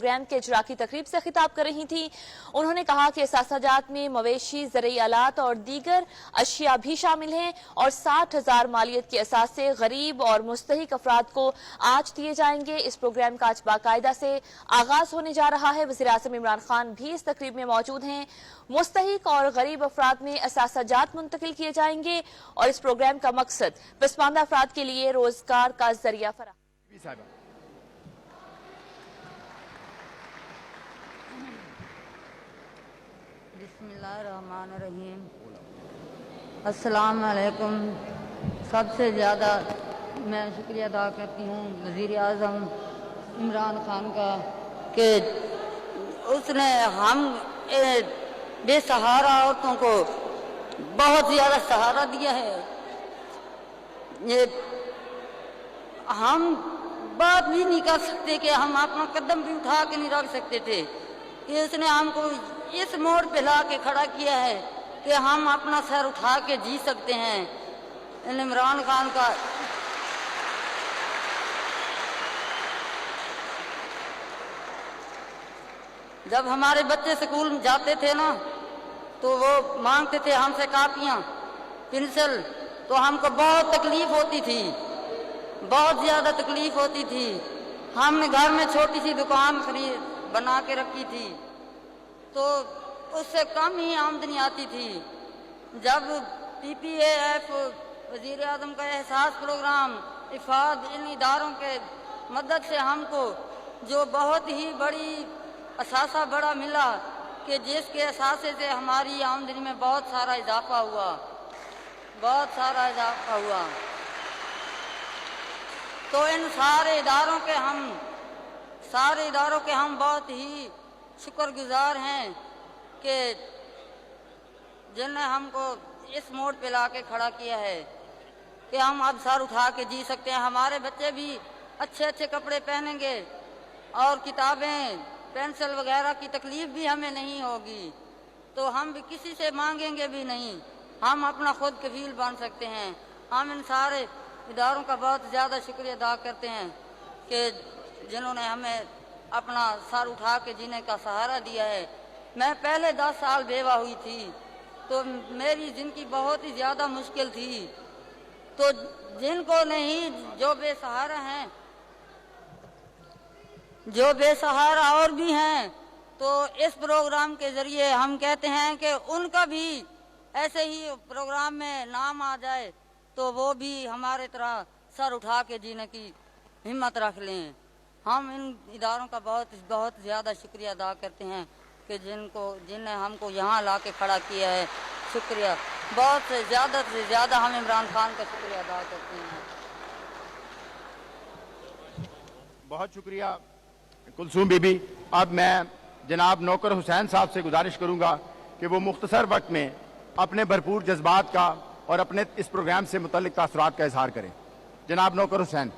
Programme के इजरा की तकरीब से खिताब कर रही थी। उन्होंने कहा कि असासाजात में मवेशी, ज़रूरी आलात और दीगर अशिया भी शामिल हैं और 60,000 मालियत के असास से गरीब और मुस्तहिक अफराद को आज दिए जाएंगे। इस प्रोग्राम का आज बाकायदा से आगाज होने जा रहा है। वज़ीर आज़म इमरान खान भी इस तकरीब में मौजूद हैं। मुस्तहिक और गरीब अफराद में असासाजात मुंतकिल किए जाएंगे और इस प्रोग्राम का मकसद पसमानदा अफराद के लिए रोजगार का जरिया फराहम। बिस्मिल्लाहिर्रहमानिर्रहीम। अस्सलाम वालेकुम। सबसे ज़्यादा मैं शुक्रिया अदा करती हूँ वज़ीर आज़म इमरान खान का कि उसने हम बेसहारा औरतों को बहुत ज़्यादा सहारा दिया है। ये हम बात भी नहीं कर सकते कि हम अपना कदम भी उठा के नहीं रख सकते थे कि उसने हमको इस मोड़ पे ला के खड़ा किया है कि हम अपना सर उठा के जी सकते हैं। इमरान खान का जब हमारे बच्चे स्कूल जाते थे ना तो वो मांगते थे हमसे कापियाँ, पेंसिल, तो हमको बहुत तकलीफ होती थी, बहुत ज़्यादा तकलीफ होती थी। हमने घर में छोटी सी दुकान बना के रखी थी तो उससे कम ही आमदनी आती थी। जब PPAF वज़ीर आज़म का एहसास प्रोग्राम इफ़ाद इन इदारों के मदद से हमको जो बहुत ही बड़ी असासा बड़ा मिला कि जिसके असासे से हमारी आमदनी में बहुत सारा इजाफा हुआ, बहुत सारा इजाफा हुआ। तो इन सारे इदारों के हम बहुत ही शुक्रगुजार हैं कि जिन्हें हमको इस मोड़ पे ला के खड़ा किया है कि हम अब सर उठा के जी सकते हैं। हमारे बच्चे भी अच्छे अच्छे कपड़े पहनेंगे और किताबें, पेंसिल वगैरह की तकलीफ भी हमें नहीं होगी, तो हम भी किसी से मांगेंगे भी नहीं, हम अपना खुद कफील बन सकते हैं। हम इन सारे इदारों का बहुत ज़्यादा शुक्रिया अदा करते हैं कि जिन्होंने हमें अपना सर उठा के जीने का सहारा दिया है। मैं पहले 10 साल बेवा हुई थी तो मेरी ज़िंदगी बहुत ही ज़्यादा मुश्किल थी। तो जिनको नहीं, जो बेसहारा हैं, जो बेसहारा और भी हैं, तो इस प्रोग्राम के ज़रिए हम कहते हैं कि उनका भी ऐसे ही प्रोग्राम में नाम आ जाए तो वो भी हमारे तरह सर उठा के जीने की हिम्मत रख लें। हम इन इदारों का बहुत बहुत ज़्यादा शुक्रिया अदा करते हैं कि जिन्हें हमको यहाँ ला के खड़ा किया है। शुक्रिया, बहुत से ज़्यादा हम इमरान खान का शुक्रिया अदा करते हैं। बहुत शुक्रिया कुलसूम बीबी। अब मैं जनाब नौकर हुसैन साहब से गुजारिश करूंगा कि वो मुख्तसर वक्त में अपने भरपूर जज्बात का और अपने इस प्रोग्राम से मुतल्लिक तासुरात का इजहार करें। जनाब नौकर हुसैन।